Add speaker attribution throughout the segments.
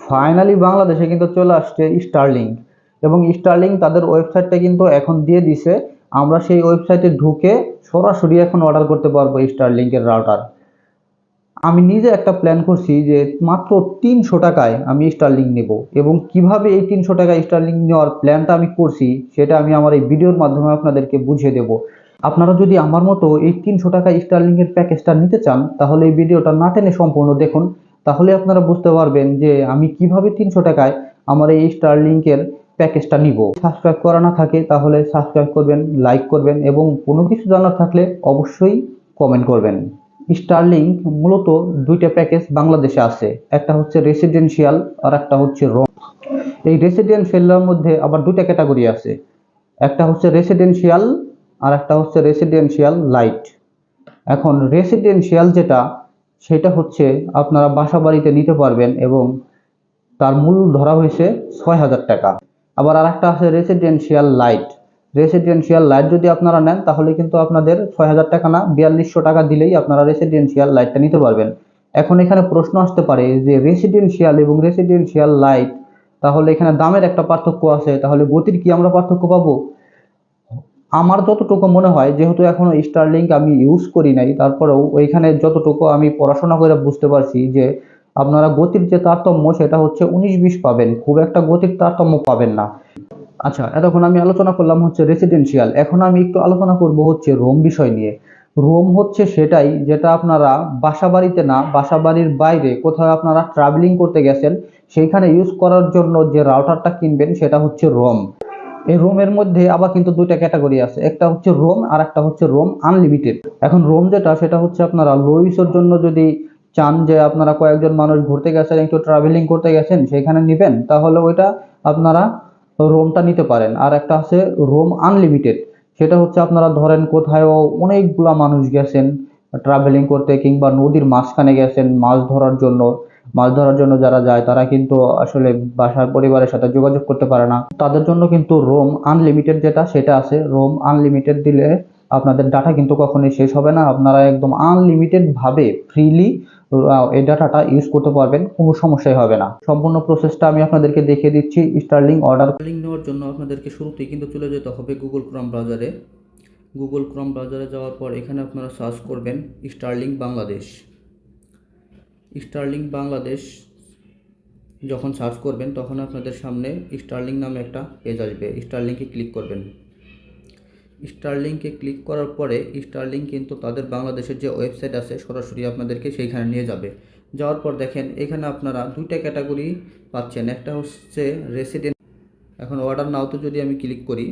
Speaker 1: Finally বাংলাদেশে কিন্তু চলে আসছে স্টারলিংক, এবং স্টারলিংক তাদের ওয়েবসাইটটা কিন্তু এখন দিয়ে দিছে। আমরা সেই ওয়েবসাইটে ঢুকে সরাসরি এখন অর্ডার করতে পারবো স্টারলিংকের রাউটার। আমি নিজে একটা প্ল্যান করছি যে মাত্র 300 টাকায় আমি স্টারলিংক নেব, এবং কিভাবে এই 300 টাকায় স্টারলিংক নেওয়ার প্ল্যানটা আমি করছি সেটা আমি আমার এই ভিডিওর মাধ্যমে আপনাদেরকে বুঝিয়ে দেব। আপনারা যদি আমার মতো এই 300 টাকা স্টারলিংকের প্যাকেজটা নিতে চান তাহলে এই ভিডিওটা না টেনে সম্পূর্ণ দেখুন। তাহলে আপনারা বুঝতে পারবেন যে আমি কিভাবে 300 টাকায় আমার এই স্টারলিংকের প্যাকেজটা নিব। সাবস্ক্রাইব করা না থাকে তাহলে সাবস্ক্রাইব করবেন, লাইক করবেন, এবং কোনো কিছু জানার থাকলে অবশ্যই কমেন্ট করবেন। স্টারলিংক মূলত দুইটা প্যাকেজ বাংলাদেশে আছে, একটা হচ্ছে রেসিডেন্সিয়াল আর একটা হচ্ছে রোম। এই রেসিডেন্সিয়ালের মধ্যে আবার দুইটা ক্যাটাগরি আছে, একটা হচ্ছে রেসিডেন্সিয়াল আর একটা হচ্ছে রেসিডেন্সিয়াল লাইট। এখন রেসিডেন্সিয়াল যেটা, সেটা হচ্ছে আপনারা বাসা বাড়িতে নিতে পারবেন এবং তার মূল্য ধরা হয়েছে 6,000 টাকা। আবার আর একটা আছে রেসিডেন্সিয়াল লাইট। রেসিডেন্সিয়াল লাইট যদি আপনারা নেন তাহলে কিন্তু আপনাদের 6,000 টাকা না, 4200 টাকা দিলেই আপনারা রেসিডেন্সিয়াল লাইটটা নিতে পারবেন। এখন এখানে প্রশ্ন আসতে পারে যে রেসিডেন্সিয়াল এবং রেসিডেন্সিয়াল লাইট, তাহলে এখানে দামের একটা পার্থক্য আছে, তাহলে গতির কি আমরা পার্থক্য পাবো? আমার যতটুকু মনে হয়, যেহেতু এখনো স্টারলিংক আমি ইউজ করি নাই, তারপরেও ওইখানে যতটুকু আমি পড়াশোনা করে বুঝতে পারছি যে আপনারা গতির যে তারতম্য সেটা হচ্ছে 19-20 পাবেন, খুব একটা গতির তারতম্য পাবেন না। আচ্ছা, এতক্ষণ আমি আলোচনা করলাম হচ্ছে রেসিডেন্সিয়াল, এখন আমি একটু আলোচনা করব হচ্ছে রোম বিষয় নিয়ে। রোম হচ্ছে সেটাই যেটা আপনারা বাসা বাড়িতে না, বাসা বাড়ির বাইরে কোথাও আপনারা ট্রাভেলিং করতে গেছেন সেইখানে ইউজ করার জন্য যে রাউটারটা কিনবেন সেটা হচ্ছে রোম। এই রোমের মধ্যে আবার কিন্তু দুইটা ক্যাটাগরি আছে, একটা হচ্ছে রোম আর একটা হচ্ছে রোম আনলিমিটেড। এখন রোম যেটা, সেটা হচ্ছে আপনারা লো ইউজের জন্য যদি চান যে আপনারা কয়েকজন মানুষ ঘুরতে গেছেন, একটু ট্রাভেলিং করতে গেছেন সেখানে নেবেন, তাহলে ওইটা আপনারা রোমটা নিতে পারেন। আর একটা আছে রোম আনলিমিটেড, সেটা হচ্ছে আপনারা ধরেন কোথাও অনেকগুলা মানুষ গেছেন ট্রাভেলিং করতে, কিংবা নদীর মাঝখানে গেছেন মাছ ধরার জন্য। মাছ ধরার জন্য যারা যায় তারা কিন্তু আসলে বাসার পরিবারের সাথে যোগাযোগ করতে পারে না, তাদের জন্য কিন্তু রোম আনলিমিটেড যেটা সেটা আছে। রোম আনলিমিটেড দিলে আপনাদের ডাটা কিন্তু কখনোই শেষ হবে না, আপনারা একদম আনলিমিটেড ভাবে ফ্রিলি এই ডাটাটা ইউজ করতে পারবেন, কোনো সমস্যাই হবে না। সম্পূর্ণ প্রসেসটা আমি আপনাদেরকে দেখিয়ে দিচ্ছি। স্টারলিংক অর্ডার নেওয়ার জন্য আপনাদেরকে শুরুতেই কিন্তু চলে যেতে হবে গুগল ক্রোম ব্রাউজারে। গুগল ক্রোম ব্রাউজারে যাওয়ার পর এখানে আপনারা সার্চ করবেন স্টারলিংক বাংলাদেশ। স্টারলিংক বাংলাদেশ যখন সার্চ করবেন তখন আপনাদের সামনে স্টারলিংক নামে একটা পেজ আসবে, স্টারলিংকে ক্লিক করবেন। স্টারলিংকে ক্লিক করার পরে স্টারলিংক কিন্তু তাদের বাংলাদেশের যে ওয়েবসাইট আছে সরাসরি আপনাদেরকে সেইখানে নিয়ে যাবে। যাওয়ার পর দেখেন এখানে আপনারা দুইটা ক্যাটাগরি পাচ্ছেন, একটা হচ্ছে রেসিডেন্ট। এখন অর্ডার নাওতে যদি আমি ক্লিক করি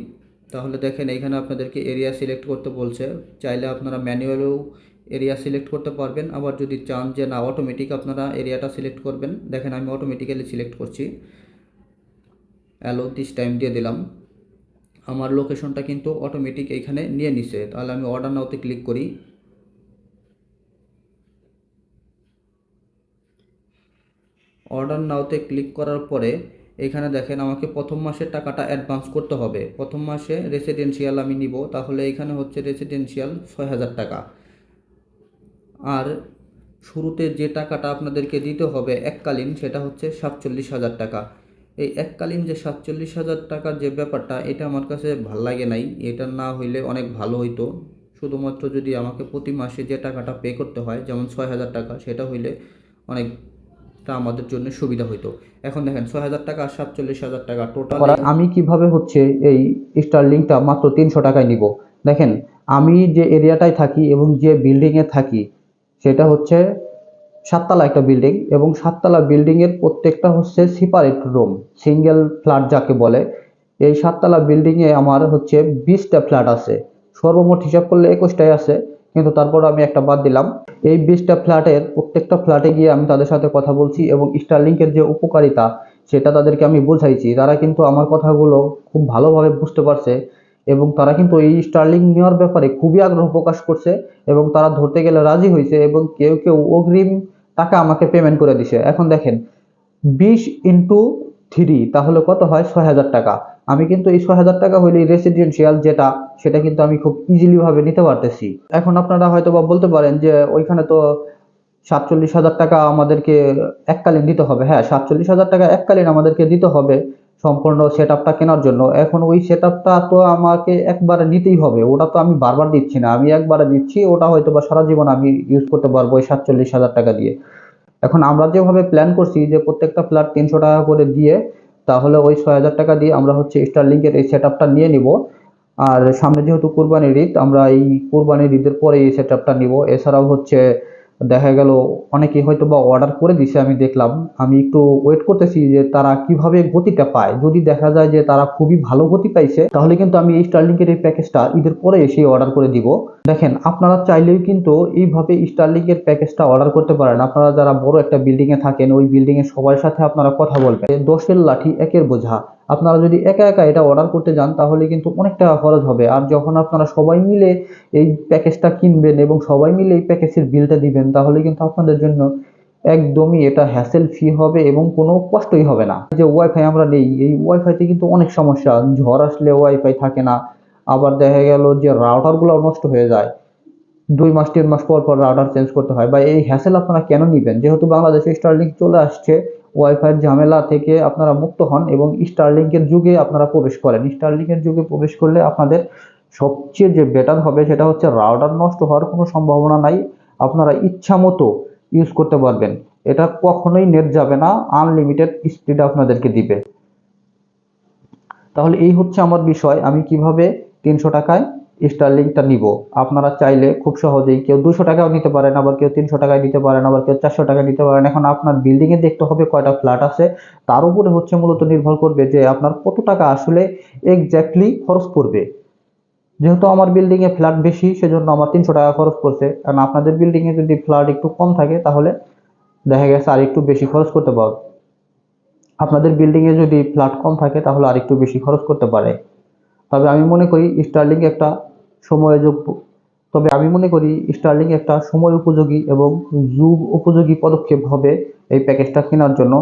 Speaker 1: তাহলে দেখেন এখানে আপনাদেরকে এরিয়া সিলেক্ট করতে বলছে। চাইলে আপনারা ম্যানুয়ালেও এরিয়া সিলেক্ট করতে পারবেন, আবার যদি চান যে না অটোমেটিক আপনারা এরিয়াটা সিলেক্ট করবেন, দেখেন আমি অটোমেটিক্যালি সিলেক্ট করছি, অ্যালো দিস টাইম দিয়ে দিলাম। আমার লোকেশনটা কিন্তু অটোমেটিক এইখানে নিয়ে নিছে। তাহলে আমি অর্ডার নাওতে ক্লিক করি। অর্ডার নাওতে ক্লিক করার পরে এখানে দেখেন আমাকে প্রথম মাসের টাকাটা অ্যাডভান্স করতে হবে। প্রথম মাসে রেসিডেন্সিয়াল আমি নিব, তাহলে এখানে হচ্ছে রেসিডেন্সিয়াল 6,000 টাকা। আর শুরুতে যে টাকাটা আপনাদেরকে দিতে হবে এককালীন, সেটা হচ্ছে 47,000 টাকা। এই এককালীন যে 47,000 টাকার যে ব্যাপারটা, এটা আমার কাছে ভাল লাগে নাই। এটা না হইলে অনেক ভালো হইতো। শুধুমাত্র যদি আমাকে প্রতি মাসে যে টাকাটা পে করতে হয়, যেমন 6,000 টাকা, সেটা হইলে অনেকটা আমাদের জন্য সুবিধা হইতো। এখন দেখেন 6,000 টাকা আর 47,000 টাকা টোটাল। আমি কিভাবে হচ্ছে এই স্টারলিংকটা মাত্র 300 টাকায় নিব, দেখেন আমি যে এরিয়াটায় থাকি এবং যে বিল্ডিংয়ে থাকি সেটা হচ্ছে 7 তলা একটা বিল্ডিং, এবং 7 তলা বিল্ডিংয়ের প্রত্যেকটা হচ্ছে সেপারেট রুম, সিঙ্গেল ফ্ল্যাট যাকে বলে। এই 7 তলা বিল্ডিংয়ে আমার হচ্ছে 20টা ফ্ল্যাট আছে, সর্বমোট হিসাব করলে 21টাই আছে, কিন্তু তারপর আমি একটা বাদ দিলাম। এই 20টা ফ্ল্যাটের প্রত্যেকটা ফ্ল্যাটে গিয়ে আমি তাদের সাথে কথা বলছি এবং স্টারলিংকের যে উপকারিতা সেটা তাদেরকে আমি বোঝাইছি। তারা কিন্তু আমার কথাগুলো খুব ভালোভাবে বুঝতে পারছে, এবং তারা কিন্তু এই স্টারলিংক নেওয়ার ব্যাপারে খুবই আগ্রহ প্রকাশ করছে, এবং তারা ধরতে গেলে রাজি হয়েছে, এবং কেউ কেউ অগ্রিম টাকা আমাকে পেমেন্ট করে দিছে। এখন দেখেন 20 × 3 তাহলে কত হয়? 6,000 টাকা। আমি কিন্তু এই 6,000 টাকা হইলে রেসিডেন্সিয়াল যেটা, সেটা কিন্তু আমি খুব ইজিলি ভাবে নিতে পারতেছি। এখন আপনারা হয়তো বা বলতে পারেন যে ওইখানে তো 47,000 টাকা আমাদেরকে এককালীন দিতে হবে। হ্যাঁ, 47,000 টাকা এককালীন আমাদেরকে দিতে হবে সম্পূর্ণ সেট আপটা কেনার জন্য। এখন ওই সেট আপটা তো আমাকে একবারে নিতেই হবে, ওটা তো আমি বারবার দিচ্ছি না, আমি একবারে দিচ্ছি, ওটা হয়তো বা সারা জীবন আমি ইউজ করতে পারবো ওই 47,000 টাকা দিয়ে। এখন আমরা যেভাবে প্ল্যান করছি যে প্রত্যেকটা ফ্ল্যাট 300 টাকা করে দিয়ে, তাহলে ওই 6,000 টাকা দিয়ে আমরা হচ্ছে স্টারলিংকের এই সেট আপটা নিয়ে নিব। আর সামনে যেহেতু কোরবানির ঈদ, আমরা এই কোরবানির ঈদের পরে এই সেট আপটা নিব। এছাড়াও হচ্ছে দেখা গেল অনেকেই হয়তো বা অর্ডার করে দিছে, আমি দেখলাম। আমি একটু ওয়েট করতেছি যে তারা কিভাবে গতিটা পায়। যদি দেখা যায় যে তারা খুবই ভালো গতি পাইছে, তাহলে কিন্তু আমি এই স্টারলিংকের এই প্যাকেজটা ঈদের পরে এসে অর্ডার করে দিব। দেখেন, আপনারা চাইলেও কিন্তু এইভাবে স্টারলিংকের প্যাকেজটা অর্ডার করতে পারেন। আপনারা যারা বড় একটা বিল্ডিং এ থাকেন, ওই বিল্ডিং এর সবার সাথে আপনারা কথা বলবেন। 10-এর লাঠি 1-এর বোঝা। আপনারা যদি একা একা এটা অর্ডার করতে যান, তাহলে কিন্তু অনেক টাকা খরচ হবে। আর যখন আপনারা সবাই মিলে এই প্যাকেজটা কিনবেন এবং সবাই মিলে এই প্যাকেজের বিলটা দিবেন, তাহলে কিন্তু আপনাদের জন্য একদমই এটা হ্যাসেল ফ্রি হবে এবং কোনো কষ্টই হবে না। যে ওয়াইফাই আমরা নেই, এই ওয়াইফাইতে কিন্তু অনেক সমস্যা। ঝড় আসলে ওয়াইফাই থাকে না, আবার দেখা গেল যে রাউটারগুলো নষ্ট হয়ে যায়। 2 মাস 3 মাস পর পর রাউটার চেঞ্জ করতে হয়। বা এই হ্যাসেল আপনারা কেন নিবেন? যেহেতু বাংলাদেশে স্টারলিংক চলে আসছে, ওয়াইফাইয়ের ঝামেলা থেকে আপনারা মুক্ত হন এবং স্টারলিংকের যুগে আপনারা প্রবেশ করেন। স্টারলিংকের যুগে প্রবেশ করলে আপনাদের সবচেয়ে যে বেটার হবে সেটা হচ্ছে রাউটার নষ্ট হওয়ার কোনো সম্ভাবনা নাই। আপনারা ইচ্ছা মতো ইউজ করতে পারবেন। এটা কখনোই নেট যাবে না, আনলিমিটেড স্পিড আপনাদেরকে দিবে। তাহলে এই হচ্ছে আমার বিষয়, আমি কিভাবে 300 টাকায় স্টারলিংকটা নিব। আপনারা চাইলে খুব সহজেই কেউ 200 টাকাও নিতে পারেন, আবার কেউ 300 টাকায় নিতে পারেন, আবার কেউ 400 টাকায় নিতে পারেন। এখন আপনার বিল্ডিং এ দেখতে হবে কয়টা ফ্ল্যাট আছে, তার উপরে হচ্ছে মূলত নির্ভর করবে যে আপনার কত টাকা আসলে এক্স্যাক্টলি খরচ পড়বে। যেহেতু আমার বিল্ডিং এ ফ্ল্যাট বেশি, সেজন্য আমার 300 টাকা খরচ পড়ছে। কারণ আপনাদের বিল্ডিং এ যদি ফ্ল্যাট একটু কম থাকে, তাহলে দেখা গেছে আর একটু বেশি খরচ করতে পারবে। আপনাদের বিল্ডিং এ যদি ফ্ল্যাট কম থাকে, তাহলে আর একটু বেশি খরচ করতে পারে। তবে আমি মনে করি স্টার্লিং একটা সময়োযোগ্য তবে আমি মনে করি স্টার্লিং একটা সময় উপযোগী এবং যুগ উপযোগী পদক্ষেপ হবে এই প্যাকেজটা কেনার জন্য।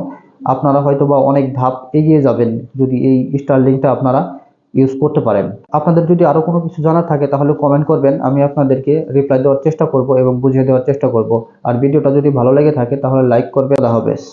Speaker 1: আপনারা হয়তো বা অনেক ধাপ এগিয়ে যাবেন যদি এই স্টার্লিংটা আপনারা ইউজ করতে পারেন। আপনাদের যদি আরো কোনো কিছু জানার থাকে, তাহলে কমেন্ট করবেন, আমি আপনাদেরকে রিপ্লাই দেওয়ার চেষ্টা করব এবং বুঝিয়ে দেওয়ার চেষ্টা করব। আর ভিডিওটা যদি ভালো লেগে থাকে, তাহলে লাইক করবে। আল্লাহ হাফেজ।